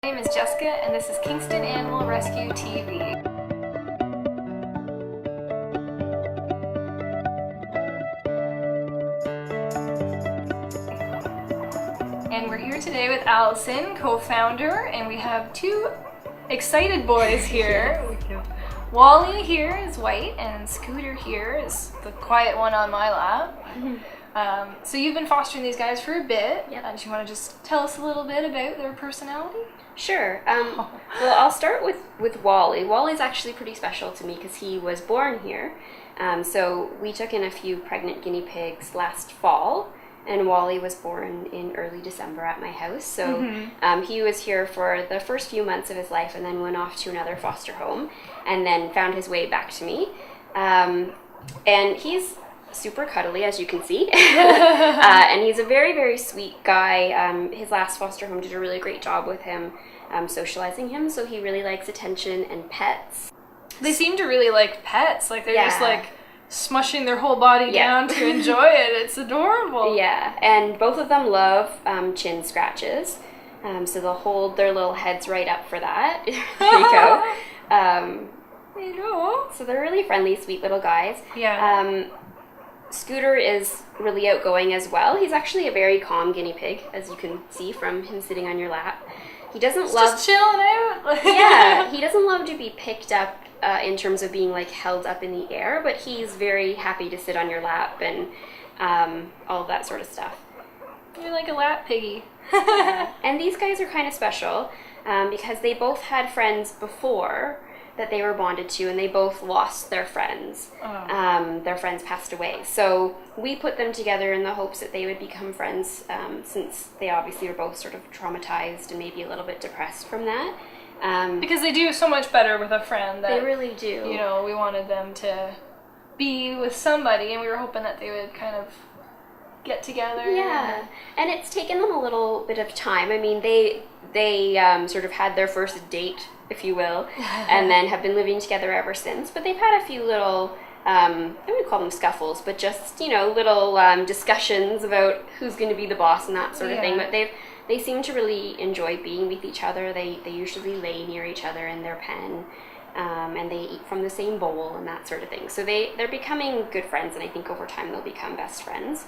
My name is Jessica, and this is Kingston Animal Rescue TV. And we're here today with Allison, co-founder, and we have two excited boys here. Wally here is white, and Scooter here is the quiet one on my lap. So you've been fostering these guys for a bit. Yep. Do you want to just tell us a little bit about their personality? Sure. Well, I'll start with Wally. Wally's actually pretty special to me because he was born here. So we took in a few pregnant guinea pigs last fall, and Wally was born in early December at my house. So he was here for the first few months of his life and then went off to another foster home and then found his way back to me. And he's super cuddly, as you can see. And he's a very, very sweet guy. His last foster home did a really great job with him, socializing him, so he really likes attention and pets. They seem to really like pets. Like they're just like smushing their whole body down to enjoy it. It's adorable. Yeah, and both of them love chin scratches. So they'll hold their little heads right up for that. There you go. So they're really friendly, sweet little guys. Yeah. Scooter is really outgoing as well. He's actually a very calm guinea pig, as you can see from him sitting on your lap. He doesn't just chilling out. Yeah, he doesn't love to be picked up in terms of being like held up in the air, but he's very happy to sit on your lap and all of that sort of stuff. You're like a lap piggy. And these guys are kind of special because they both had friends before that they were bonded to, and they both lost their friends. Their friends passed away. So we put them together in the hopes that they would become friends, since they obviously were both sort of traumatized and maybe a little bit depressed from that. Because they do so much better with a friend. They really do. You know, we wanted them to be with somebody, and we were hoping that they would kind of get together. Yeah, and it's taken them a little bit of time. I mean, they sort of had their first date, if you will, and then have been living together ever since. But they've had a few little, I wouldn't call them scuffles, but just, you know, little discussions about who's going to be the boss and that sort of thing. But they seem to really enjoy being with each other. They usually lay near each other in their pen, and they eat from the same bowl and that sort of thing. So they're becoming good friends, and I think over time they'll become best friends.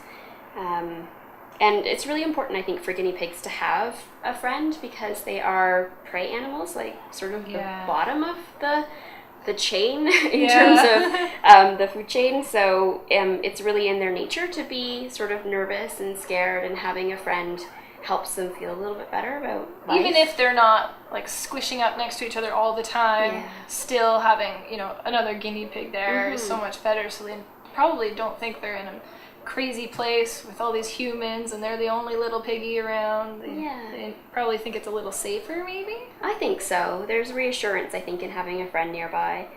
And it's really important, I think, for guinea pigs to have a friend because they are prey animals, like sort of the bottom of the chain in terms of the food chain. So it's really in their nature to be sort of nervous and scared, and having a friend helps them feel a little bit better about life. Even if they're not like squishing up next to each other all the time, still having, you know, another guinea pig there is so much better. So they probably don't think they're in a crazy place with all these humans and they're the only little piggy around. They probably think it's a little safer, maybe? I think so. There's reassurance, I think, in having a friend nearby.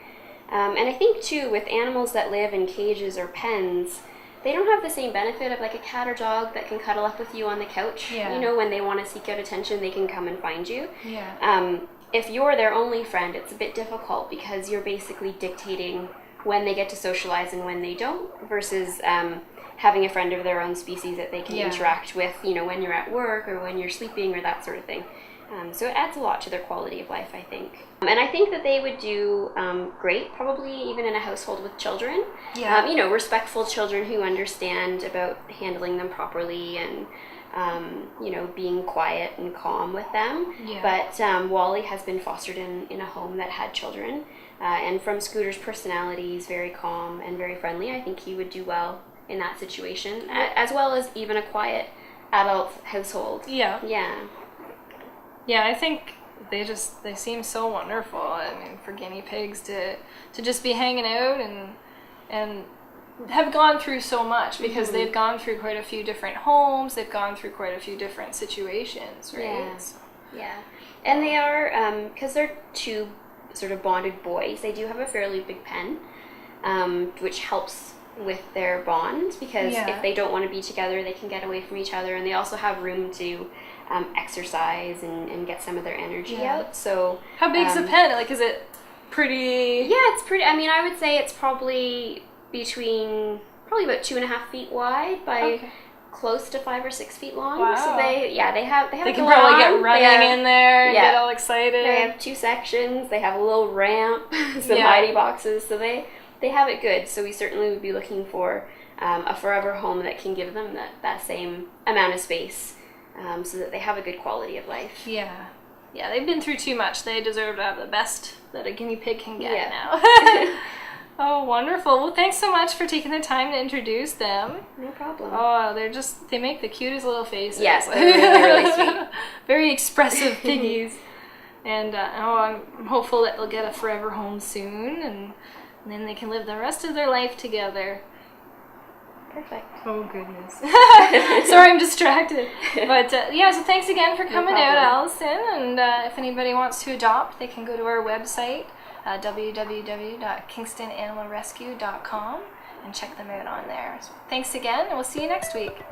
And I think, too, with animals that live in cages or pens, they don't have the same benefit of like a cat or dog that can cuddle up with you on the couch. You know, when they want to seek out attention, they can come and find you. If you're their only friend, it's a bit difficult because you're basically dictating when they get to socialize and when they don't, versus having a friend of their own species that they can interact with, you know, when you're at work or when you're sleeping or that sort of thing. So it adds a lot to their quality of life, I think. And I think that they would do great, probably even in a household with children. You know, respectful children who understand about handling them properly and, you know, being quiet and calm with them. But Wally has been fostered in a home that had children. And from Scooter's personality, he's very calm and very friendly. I think he would do well in that situation, as well as even a quiet adult household. Yeah, I think they seem so wonderful. I mean, for guinea pigs to just be hanging out and have gone through so much, because they've gone through quite a few different homes, they've gone through quite a few different situations, right? And they are, because they're two sort of bonded boys, they do have a fairly big pen, which helps with their bond, because if they don't want to be together, they can get away from each other, and they also have room to exercise and get some of their energy out. So how big's the pen? Like, is it pretty? Yeah, it's pretty. I mean, I would say it's probably about 2.5 feet wide by close to 5 or 6 feet long. Wow. So they have They it can going probably on. get running in there and get all excited. They have 2 sections. They have a little ramp, some Yeah. hiding boxes. So they have it good. So we certainly would be looking for a forever home that can give them that same amount of space, so that they have a good quality of life. Yeah. Yeah, they've been through too much. They deserve to have the best that a guinea pig can get now. Oh, wonderful. Well, thanks so much for taking the time to introduce them. No problem. Oh, they make the cutest little faces. Yes, they're really, really sweet. Very expressive piggies. And I'm hopeful that they'll get a forever home soon, and then they can live the rest of their life together. Perfect. Oh, goodness. Sorry, I'm distracted. But so thanks again for coming out, Allison. And if anybody wants to adopt, they can go to our website, www.kingstonanimalrescue.com, and check them out on there. So thanks again, and we'll see you next week.